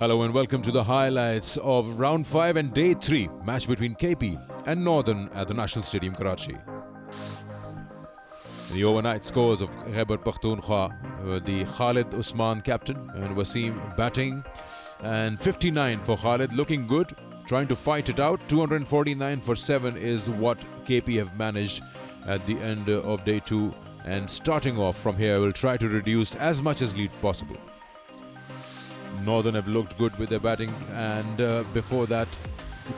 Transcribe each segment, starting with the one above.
Hello and welcome to the highlights of round 5 and day 3 match between KP and Northern at the National Stadium, Karachi. The overnight scores of Khyber Pakhtunkhwa, the Khalid Usman captain and Wasim batting, and 59 for Khalid, looking good, trying to fight it out. 249 for 7 is what KP have managed at the end of day 2, and starting off from here will try to reduce as much as lead possible. Northern have looked good with their batting, and before that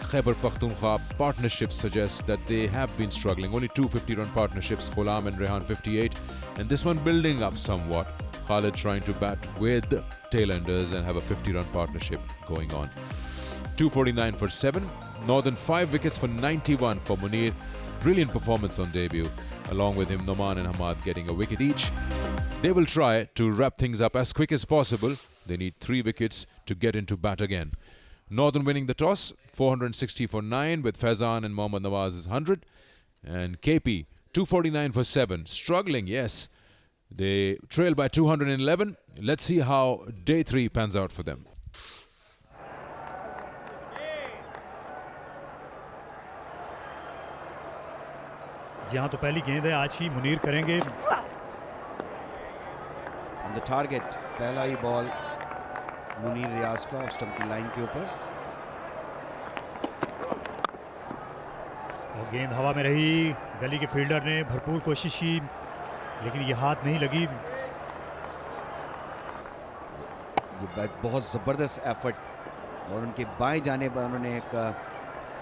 Khyber Pakhtunkhwa partnerships suggest that they have been struggling. Only two 50-run partnerships, Ghulam and Rehan 58, and this one building up somewhat. Khalid trying to bat with tailenders and have a 50-run partnership going on. 249 for 7. Northern 5 wickets for 91 for Munir. Brilliant performance on debut. Along with him, Noman and Hamad getting a wicket each. They will try to wrap things up as quick as possible. They need 3 wickets to get into bat again. Northern winning the toss, 460 for 9 with Faizan and Mohammad Nawaz's 100. And KP, 249 for 7. Struggling, yes. They trail by 211. Let's see how day 3 pans out for them. यहाँ तो पहली गेंद है आज ही मुनीर करेंगे. On the target पहला ही ball Munir रियाज का off stump की लाइन के ऊपर, और गेंद हवा में रही. गली के फील्डर ने भरपूर कोशिश की लेकिन ये हाथ नहीं लगी. ये बहुत ज़बरदस्त एफर्ट, और उनके बाएं जाने पर उन्होंने एक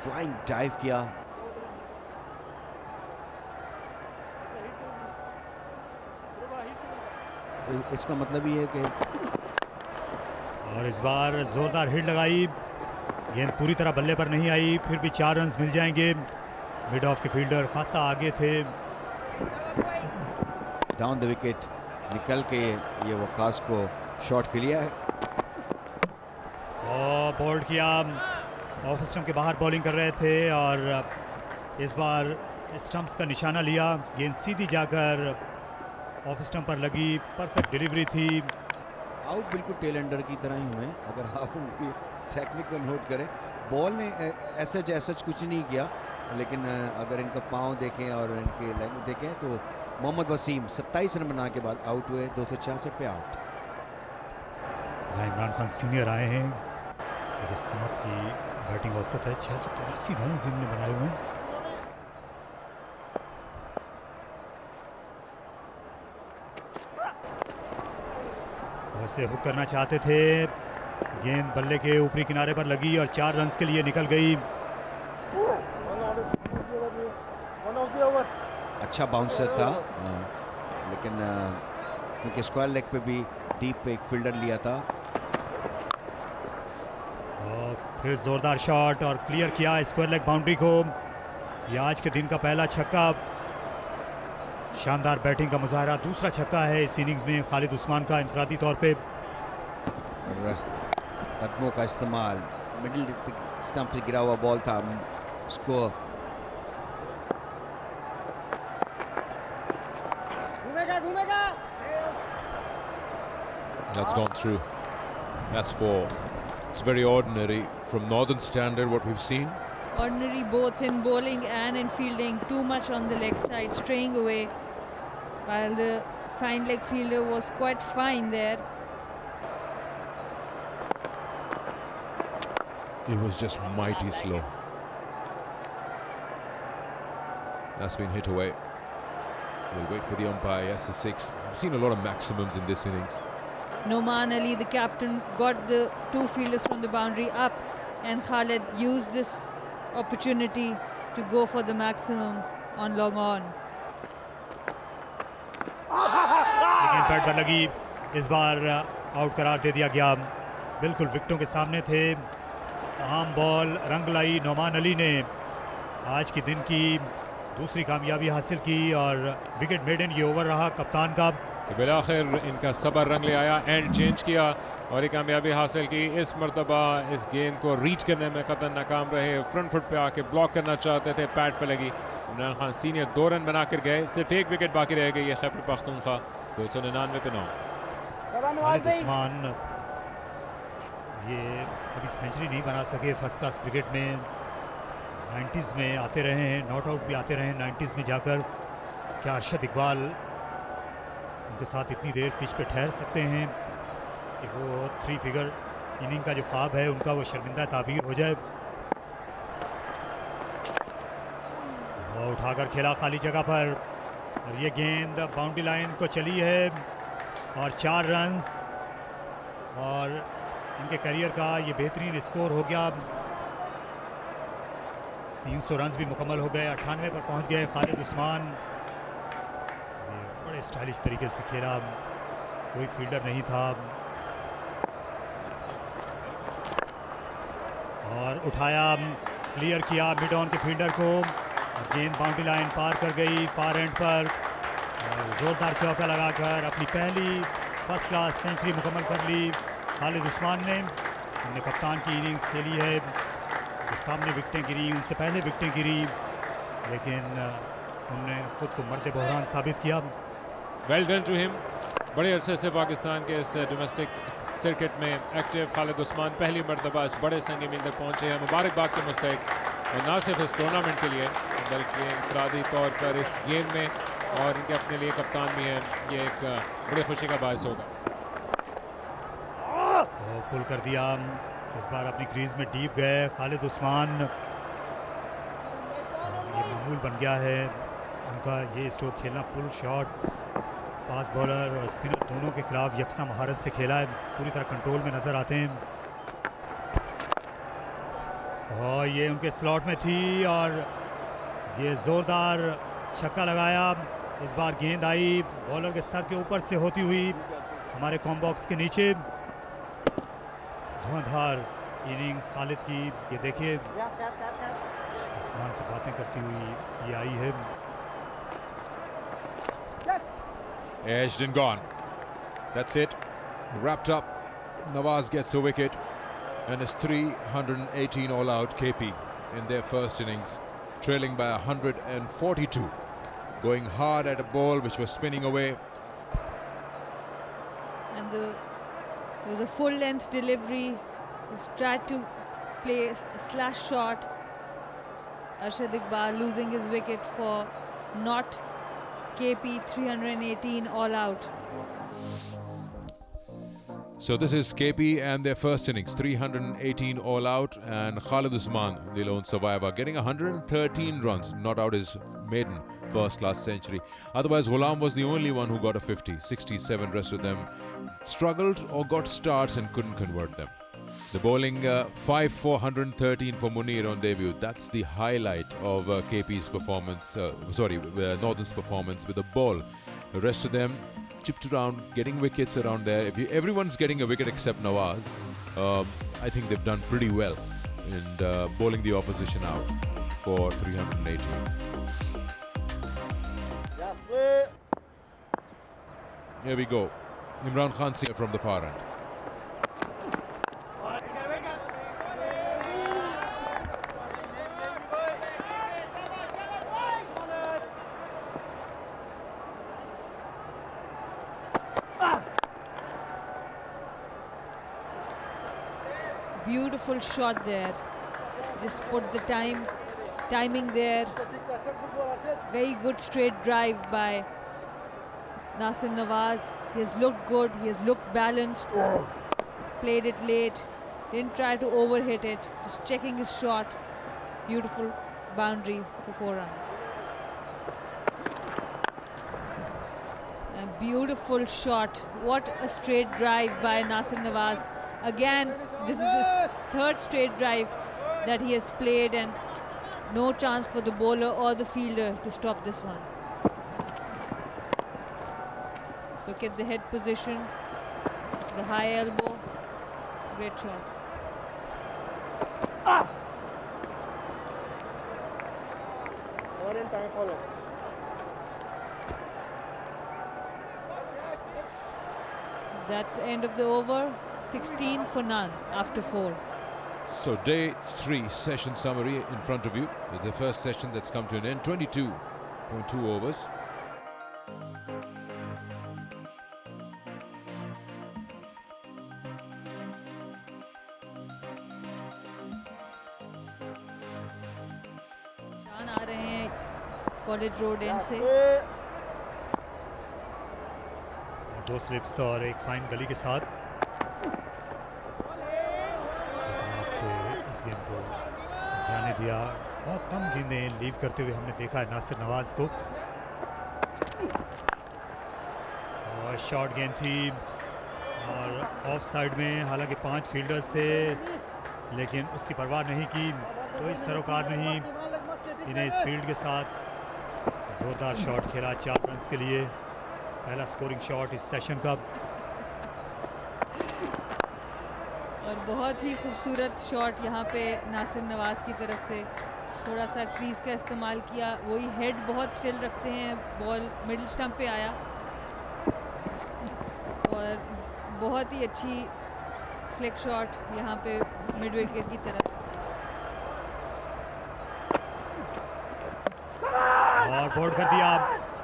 फ्लाइंग डाइव किया. इसका मतलब ये है कि, और इस बार जोरदार हिट लगाई. गेंद पूरी तरह बल्ले पर नहीं आई, फिर भी 4 रन मिल जाएंगे. मिड ऑफ के फील्डर खासा आगे थे. डाउन द विकेट निकल के ये वकास को शॉट के लिया है और बोल्ड किया. ऑफ स्टंप के बाहर बॉलिंग कर रहे थे और इस बार स्टंप्स का निशाना लिया. गेंद सीधी जाकर ऑफ स्टंप पर लगी. परफेक्ट डिलीवरी थी. आउट बिल्कुल टेल एंडर की तरह ही हुए हैं अगर आप उनकी टेक्निक को नोट करें. बॉल ने ऐसा कुछ नहीं किया, लेकिन अगर इनका पाँव देखें और इनके लैंग्वेज देखें तो मोहम्मद वसीम 27 रन बना के बाद आउट हुए 266 पे आउट. जहाँ इमरान खान सीनियर आए हैं, मेरे साथ की बैटिंग औसत है 683 रन इन्होंने बनाए हुए हैं. वैसे हुक करना चाहते थे. गेंद बल्ले के ऊपरी किनारे पर लगी और 4 रन के लिए निकल गई. अच्छा बाउंसर था, लेकिन क्योंकि स्क्वायर लेग पे भी डीप पे एक फील्डर लिया था. और फिर जोरदार शॉट और क्लियर किया स्क्वायर लेग बाउंड्री को. ये आज के दिन का पहला छक्का. शानदार बैटिंग का मुजाहरा. दूसरा छक्का है इस इनिंग्स में खालिद उस्मान का इनफरादी तौर पे. और कदमों का इस्तेमाल, मिडिल स्टंप पे गिरा हुआ बॉल था उसको. That's gone through. That's 4. It's very ordinary from Northern standard what we've seen. Ordinary both in bowling and in fielding. Too much on the leg side, straying away, while the fine leg fielder was quite fine there. It was just mighty slow. That's been hit away. We'll wait for the umpire. Yes, the 6. We've seen a lot of maximums in this innings. Noman Ali, the captain, got the 2 fielders from the boundary up, and Khalid used this opportunity to go for the maximum on long on. लेकिन pad पर लगी. इस बार out करार दे दिया गया. बिल्कुल विकेटों के सामने थे. अहम बॉल रंग लाई. नोमान अली ने आज के दिन की दूसरी कामयाबी हासिल की और विकेट मेडन ये ओवर रहा कप्तान का. कि बिलाखिर इनका सबर रंग ले आया, एंड चेंज किया और एक कामयाबी हासिल की. इस मरतबा इस गेंद को रीच करने में कतई नाकाम रहे. फ्रंट फुट पे आके ब्लॉक करना चाहते थे, पैड पे लगी. इमरान खान सीनियर 2 रन बना कर गए. सिर्फ 1 विकेट बाकी रह गई है खैबर पख्तूनख्वा 299 पे 9. खालिद उस्मान ये कभी सेंचुरी नहीं बना सके फर्स्ट क्लास क्रिकेट में। 90s में आते रहे हैं, नॉट आउट भी आते रहे हैं 90s में जाकर। क्या अरशद इकबाल उनके साथ इतनी देर पिच पे ठहर सकते हैं कि वो 3 फिगर इनिंग का जो ख्वाब है उनका वो शर्मिंदा ताबीर हो जाए। वो उठाकर खेला खाली जगह पर और ये गेंद बाउंड्री लाइन को चली है और 4 रन्स और इनके करियर का ये बेहतरीन स्कोर हो गया। 300 रन्स भी मुकम्मल हो गए, 98 पर पहुंच गए खालिद उस्मान। ये बड़े स्टाइलिश तरीके से खेला, कोई फील्डर नहीं था और उठाया, क्लियर किया मिड ऑन के फील्डर को और गेंद बाउंड्री लाइन पार कर गई फार एंड पर और ज़ोरदार चौका लगाकर अपनी पहली फर्स्ट क्लास सेंचुरी मुकम्मल कर ली खालिद उस्मान ने। उन्होंने कप्तान की इनिंग्स खेली है, उनके सामने विकेटें गिरी, उनसे पहले विकेटें गिरी, लेकिन उन्होंने खुद को मर्द बहरान साबित किया। Well done to him. बड़े अरसे से पाकिस्तान के इस डोमेस्टिक सर्किट में एक्टिव खालिद उस्मान पहली मरतबा इस बड़े संग मील तक पहुँचे हैं। मुबारकबाद के मुस्तहिक, और ना सिर्फ इस टूर्नामेंट के लिए बल्कि इंफरादी तौर पर इस गेम में, और इनके अपने लिए कप्तान भी हैं। ये एक बड़ी खुशी का बायस होगा। पुल कर दिया, इस बार अपनी क्रीज में डीप गए खालिद उस्मान। ये मामूल बन गया है उनका ये स्ट्रोक खेलना, पुल शॉट। फास्ट बॉलर और स्पिनर दोनों के खिलाफ यकसा महारत से खेला है, पूरी तरह कंट्रोल में नज़र आते हैं। और ये उनके स्लॉट में थी और ये ज़ोरदार छक्का लगाया। इस बार गेंद आई बॉलर के सर के ऊपर से होती हुई हमारे कॉम बॉक्स के नीचे। धुआंधार इनिंग्स खालिद की, ये देखिए आसमान से बातें करती हुई ये आई है। Edged and gone. That's it. Wrapped up. Nawaz gets a wicket and is 318 all out KP in their first innings, trailing by 142. Going hard at a ball which was spinning away. And there was a full length delivery. He's tried to play a slash shot. Arshad Iqbal losing his wicket for not KP, 318 all out. So this is KP and their first innings, 318 all out, and Khalid Usman, the lone survivor, getting 113 runs, not out his maiden first class century. Otherwise, Ghulam was the only one who got a 50. 67 rest of them struggled or got starts and couldn't convert them. The bowling 5 for 113 for Munir on debut. That's the highlight of KP's performance, Northern's performance with the ball. The rest of them chipped around, getting wickets around there. Everyone's getting a wicket except Nawaz. I think they've done pretty well in bowling the opposition out for 318. Here we go. Imran Khan here from the far end. Beautiful shot there. Just put the timing there. Very good straight drive by Nasir Nawaz. He has looked good. He has looked balanced. Played it late. Didn't try to overhit it. Just checking his shot. Beautiful boundary for 4 runs. A beautiful shot. What a straight drive by Nasir Nawaz. Again, this is the third straight drive that he has played, and no chance for the bowler or the fielder to stop this one. Look at the head position, the high elbow, great shot. Time follow. That's the end of the over. 16 for none after 4. So day 3 session summary in front of you. It's the first session that's come to an end. 22.2 overs. आ रहे हैं college road and से। 2 slips और एक fine गली के साथ से इस गेम को जाने दिया। बहुत कम गेंदें लीव करते हुए हमने देखा है नासिर नवाज को, और शॉर्ट गेंद थी और ऑफ साइड में, हालांकि 5 फील्डर्स से, लेकिन उसकी परवाह नहीं की, कोई सरोकार नहीं इन्हें इस फील्ड के साथ। जोरदार शॉट खेला 4 रन्स के लिए, पहला स्कोरिंग शॉट इस सेशन का। और बहुत ही खूबसूरत शॉट यहाँ पे नासिर नवाज की तरफ से, थोड़ा सा क्रीज का इस्तेमाल किया, वही हेड बहुत स्टिल रखते हैं, बॉल मिडिल स्टंप पे आया और बहुत ही अच्छी फ्लिक शॉट यहाँ पे मिड विकेट की तरफ। और बोल्ड कर दिया।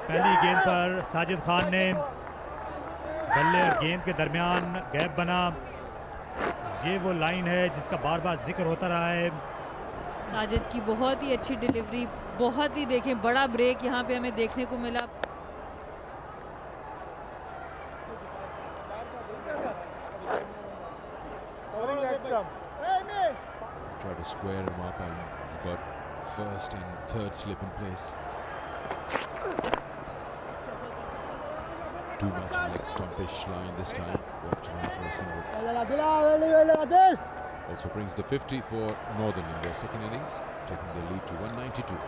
पहली गेंद पर साजिद खान ने, बल्ले और गेंद के दरमियान गैप बना। ये वो लाइन है जिसका बार बार जिक्र होता रहा है। साजिद की बहुत ही अच्छी डिलीवरी, बहुत ही देखें बड़ा ब्रेक यहाँ पे हमें देखने को मिला। Try to square him up and got first and third slip in place. Too much leg stumpish line this time. Walked around for a single. Also brings the 50 for Northern in their second innings, taking the lead to 192.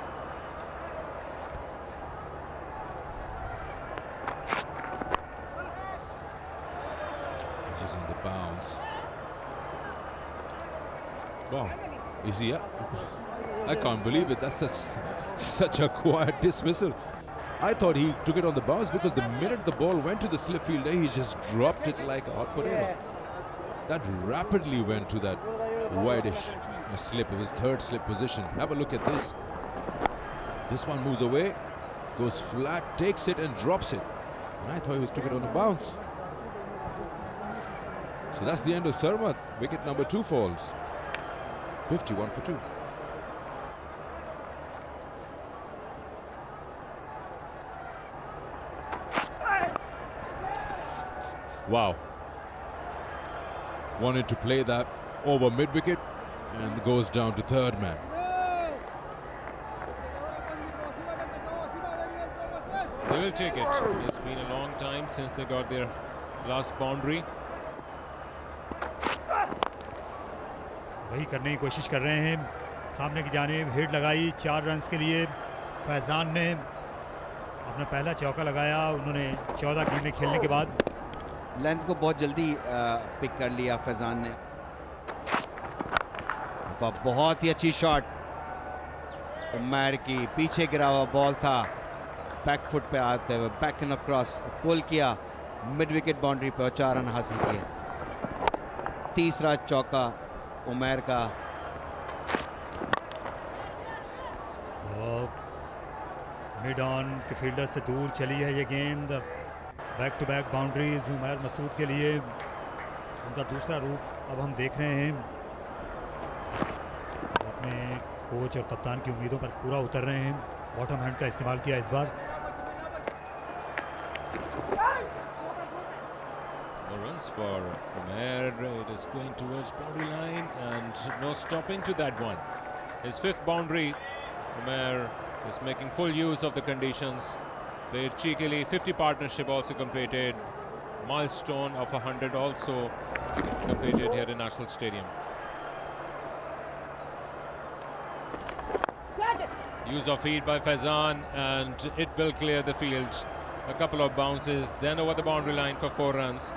Edges on the bounce. Wow, is he up? I can't believe it. That's such a quiet dismissal. I thought he took it on the bounce because the minute the ball went to the slip fielder, he just dropped it like a hot potato. That rapidly went to that wideish slip. It was third slip position. Have a look at this. This one moves away, goes flat, takes it and drops it. And I thought he took it on the bounce. So that's the end of Sarmat. Wicket number 2 falls. 51 for 2. Wow. Wanted to play that over mid-wicket and goes down to third man. They will take it. It's been a long time since they got their last boundary. वही करने की कोशिश कर रहे हैं। सामने की जानिब हिट लगाई 4 रन्स के लिए। फैजान ने अपना पहला चौका लगाया, उन्होंने 14 गेंदें खेलने के बाद। लेंथ को बहुत जल्दी पिक कर लिया फैजान ने। बहुत ही अच्छी शॉट उमर की, पीछे गिरा हुआ बॉल था, बैक फुट पे आते हुए बैक एंड अक्रॉस पुल किया, मिड विकेट बाउंड्री पर 4 रन हासिल किए। तीसरा चौका उमर का। मिड ऑन के फील्डर से दूर चली है ये गेंद। Back to back boundaries Umar Masood के लिए, उनका दूसरा रूप अब हम देख रहे हैं। अपने कोच और कप्तान की उम्मीदों पर पूरा उतर रहे हैं। बॉटम हैंड का इस्तेमाल किया इस बार। Runs for Umair. It is going towards boundary line and no stopping to that one. His 5th boundary. Umair is making full use of the conditions. Played cheekily. 50 partnership also completed. Milestone of 100 also completed here in National Stadium. Use of feed by Faizan and it will clear the field. A couple of bounces, then over the boundary line for 4 runs.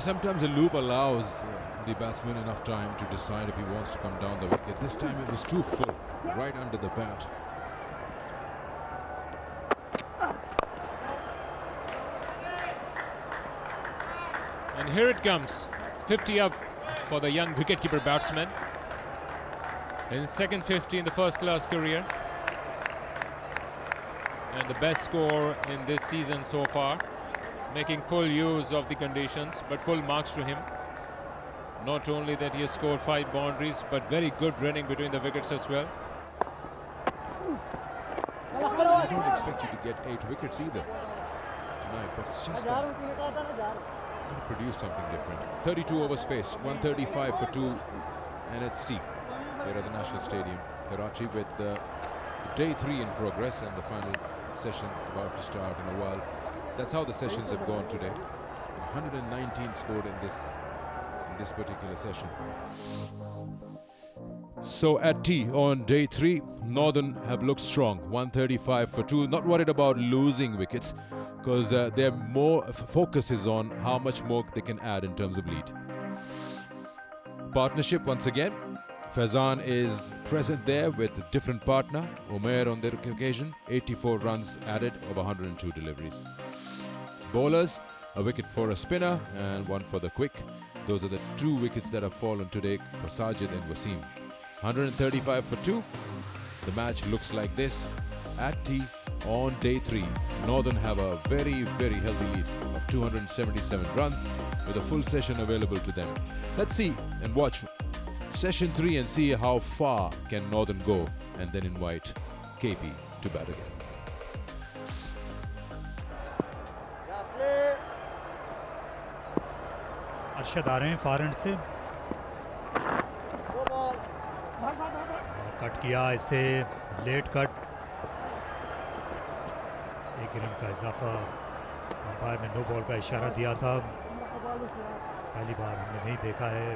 Sometimes a loop allows the batsman enough time to decide if he wants to come down the wicket. This time it was too full, right under the bat. And here it comes, 50 up for the young wicketkeeper batsman. In second 50 in the first class career. And the best score in this season so far. Making full use of the conditions, but full marks to him. Not only that he has scored 5 boundaries, but very good running between the wickets as well. I don't expect you to get 8 wickets either tonight, but it's just that you've got to produce something different. 32 overs faced, 135 for 2, and it's steep here at the National Stadium, Karachi, with day 3 in progress and the final session about to start in a while. That's how the sessions have gone today. 119 scored in this particular session. So at tea on day 3, Northern have looked strong, 135 for 2. Not worried about losing wickets, because their more focus is on how much more they can add in terms of lead. Partnership once again. Faizan is present there with a different partner, Umair on their occasion. 84 runs added over 102 deliveries. Bowlers, a wicket for a spinner and 1 for the quick. Those are the 2 wickets that have fallen today for Sajid and Wasim. 135 for 2. The match looks like this. At tea on day 3, Northern have a very, very healthy lead of 277 runs with a full session available to them. Let's see and watch session 3 and see how far can Northern go, and then invite KP to bat again. Arshad आ रहे हैं far and से, cut किया इसे, late cut, 1 run का इजाफा। Umpire ने no ball का इशारा दिया था। पहली बार हमने नहीं देखा है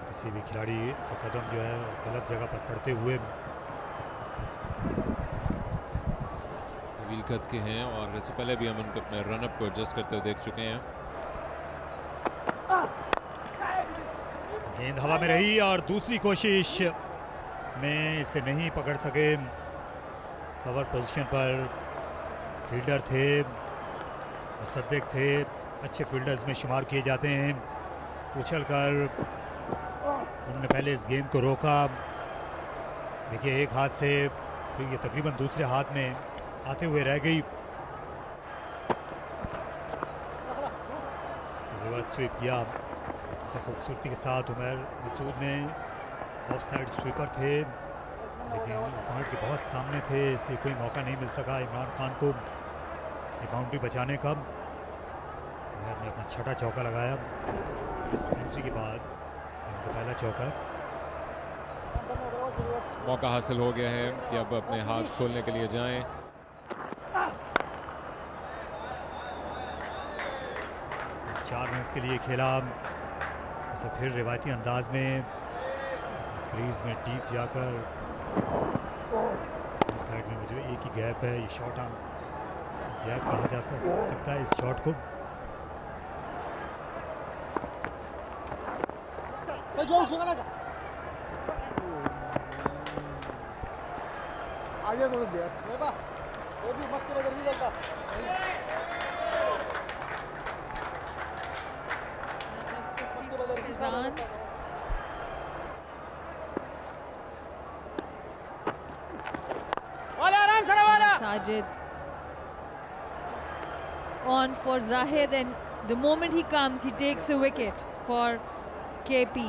किसी भी खिलाड़ी का कदम जो है गलत जगह पर पड़ते हुए। तवील कद के हैं और इससे पहले भी हम उनको अपने रनअप को एडजस्ट करते हुए देख चुके हैं। गेंद हवा में रही और दूसरी कोशिश में इसे नहीं पकड़ सके। कवर पोजीशन पर फील्डर थे, मुसद्दिक थे, अच्छे फील्डर्स में शुमार किए जाते हैं। उछलकर उन्होंने पहले इस गेंद को रोका। देखिए एक हाथ से फिर ये तकरीबन दूसरे हाथ में आते हुए रह गई। रिवर्स स्वीप किया इसे खूबसूरती के साथ। उमर मसूद ने ऑफ साइड स्वीपर थे, लेकिन पॉइंट के बहुत सामने थे, इसलिए कोई मौका नहीं मिल सका इमरान खान को ये बाउंड्री बचाने का। उमर ने अपना छठा चौका लगाया इस सेंचुरी के बाद, इनका पहला चौका। मौका हासिल हो गया है कि अब अपने हाथ खोलने के लिए जाएं। चार रन के लिए खेला, इसे फिर रिवायती अंदाज में क्रीज में डीप जाकर साइड में वो जो एक ही गैप है, ये शॉर्ट आर्म जैब कहा जा सकता है इस शॉट को। Sajid on for Zahid, and the moment he comes, he takes a wicket for KP.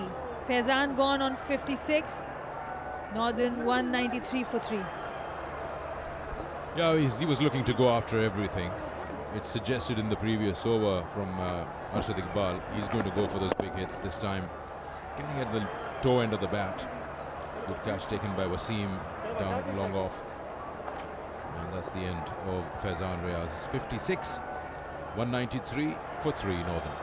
Faizan gone on 56. Northern 193 for 3. Yeah, he was looking to go after everything. It's suggested in the previous over from Arshad Iqbal. He's going to go for those big hits this time. Getting at the toe end of the bat. Good catch taken by Wasim down long off. And that's the end of Faizan Riaz. It's 56, 193 for 3 Northern.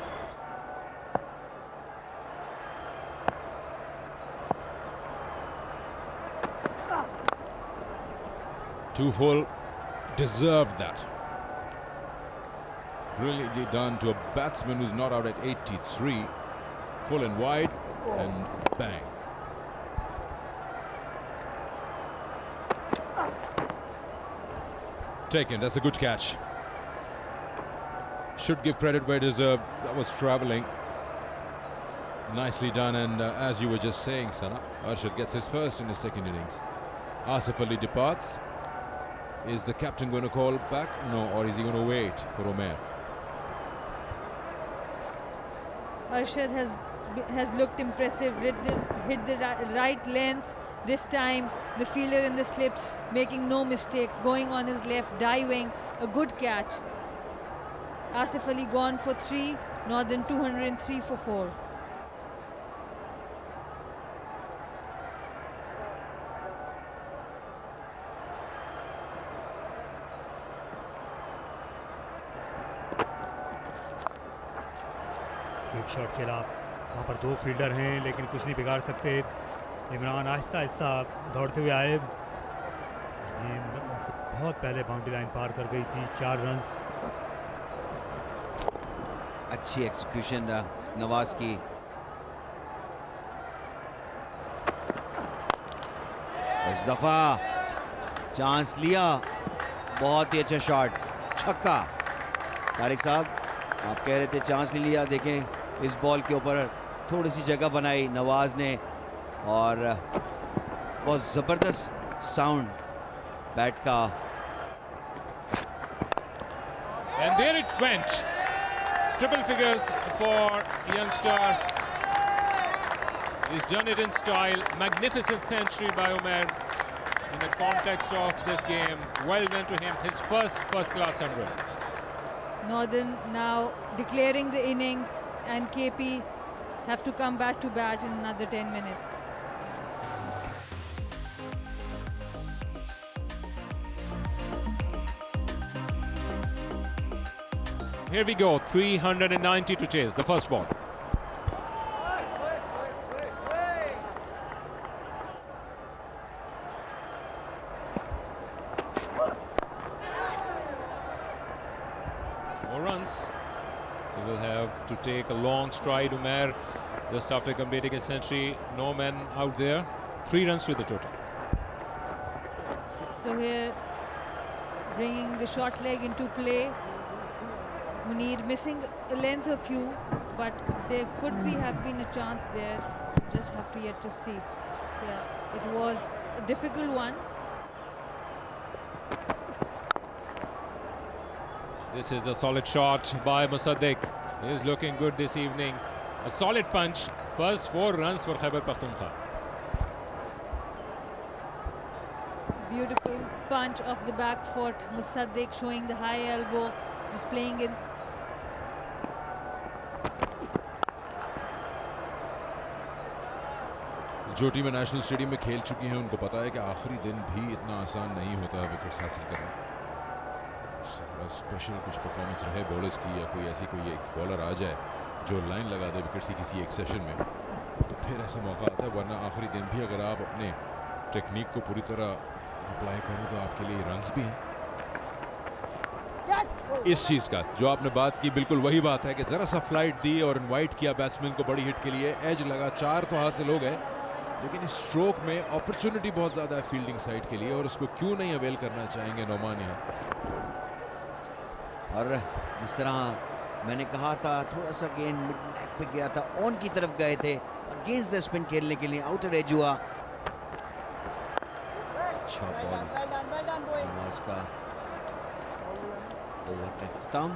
Too full, deserved that. Brilliantly done to a batsman who's not out at 83. Full and wide, and bang. Taken, that's a good catch. Should give credit where deserved. That was travelling. Nicely done, and as you were just saying, Sana, Arshad gets his first in his second innings. Asif Ali departs. Is the captain going to call back? No, or is he going to wait for Umair? Arshad has has looked impressive. Hit the right lens this time. The fielder in the slips, making no mistakes, going on his left, diving. A good catch. Asif Ali gone for 3. Northern 203 for 4. Sweep shot खेला, वहाँ पर 2 fielder हैं लेकिन कुछ नहीं बिगाड़ सकते। इमरान आहिस्ता आहिस्ता दौड़ते हुए आए, गेंद उनसे बहुत पहले बाउंड्री लाइन पार कर गई थी। 4 रन्स। अच्छी एक्सिक्यूशन नवाज की। इस दफा चांस लिया, बहुत ही अच्छा शॉट, छक्का। तारिक साहब, आप कह रहे थे चांस नहीं लिया, देखें इस बॉल के ऊपर थोड़ी सी जगह बनाई नवाज ने और बहुत जबरदस्त साउंड बैट का। And there it went. Triple figures for youngster. He's done it in style. Magnificent century by Umair in the context of this game. Well done to him. His first class 100. Northern now declaring the innings, and KP have to come back to bat in another 10 minutes. Here we go, 390 to chase, the first ball. More runs. He will have to take a long stride, Umair, just after completing his century. No men out there. 3 runs to the total. So here, bringing the short leg into play. Munir missing a length of few, but there could have been a chance there. Just have to yet to see. Yeah, it was a difficult one. This is a solid shot by Musaddiq. He is looking good this evening. A solid punch. First 4 runs for Khyber Pakhtunkhwa. Beautiful punch off the back foot. Musaddiq showing the high elbow, displaying it. जो टीमें national stadium में खेल चुकी हैं उनको पता है कि आखिरी दिन भी इतना आसान नहीं होता है विकेट्स हासिल करना। स्पेशल कुछ परफॉर्मेंस रहे बॉलर्स की, या कोई ऐसी कोई एक बॉलर आ जाए जो लाइन लगा दे विकेट्स की किसी एक सेशन में, तो फिर ऐसा मौका आता है। वरना आखिरी दिन भी अगर आप अपने टेक्निक को पूरी तरह अप्लाई करें तो आपके लिए रन्स भी हैं। इस चीज़ का जो आपने बात की, बिल्कुल वही बात है कि ज़रा सा फ्लाइट दी और इनवाइट किया बैट्समैन को बड़ी हिट के लिए, एज लगा, 4 तो हासिल हो गए, लेकिन इस स्ट्रोक में अपॉर्चुनिटी बहुत ज़्यादा है फील्डिंग साइड के लिए, और उसको क्यों नहीं अवेल करना चाहेंगे नोमान यहाँ। और जिस तरह मैंने कहा था, थोड़ा सा गेंद मिड लेग पे गया था, ऑन की तरफ गए थे, अगेंस्ट द स्पिन खेलने के लिए आउटर एज हुआ। अच्छा बॉल नवाज का, ओवर का इख्तिताम,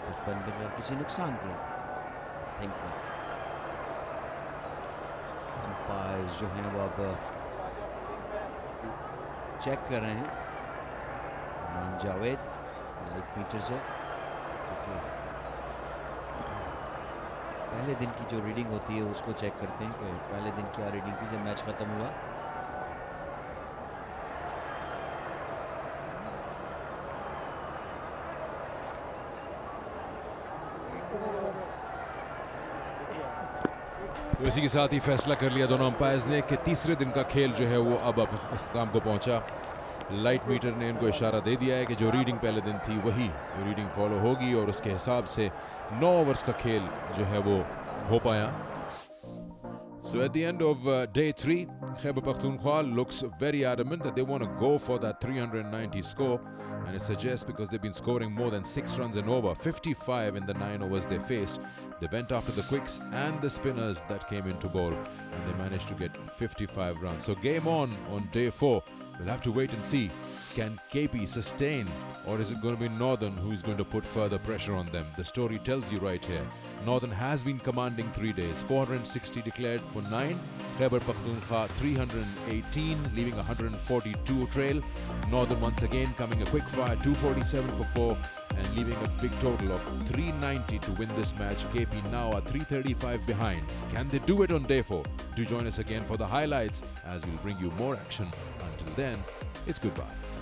कुछ बंद बगैर किसी नुकसान के। थिंक अंपायर्स जो हैं वो अब चेक कर रहे हैं। इमरान जावेद लाइट मीटर से, ओके, पहले दिन की जो रीडिंग होती है उसको चेक करते हैं कि पहले दिन क्या रीडिंग थी जब मैच खत्म हुआ। तो इसी के साथ ही फैसला कर लिया दोनों अंपायर्स ने कि तीसरे दिन का खेल जो है वो अब अख्ताम को पहुंचा। लाइट मीटर ने इनको इशारा दे दिया है कि जो रीडिंग पहले दिन थी वही रीडिंग फॉलो होगी, और उसके हिसाब से 9 ओवर्स का खेल जो है वो हो पाया। So at the end of day 3, Khyber Pakhtunkhwa looks very adamant that they want to go for that 390 score, and it suggests because they've been scoring more than 6 runs and over, 55 in the 9 overs they faced. They went after the quicks and the spinners that came into bowl, and they managed to get 55 runs. So game on day 4. We'll have to wait and see. Can KP sustain, or is it going to be Northern who is going to put further pressure on them? The story tells you right here. Northern has been commanding 3 days. 460 declared for 9. Khyber Pakhtunkhwa 318, leaving 142 trail. Northern once again coming a quick fire, 247 for 4, and leaving a big total of 390 to win this match. KP now are 335 behind. Can they do it on day 4? Do join us again for the highlights as we'll bring you more action. Until then, it's goodbye.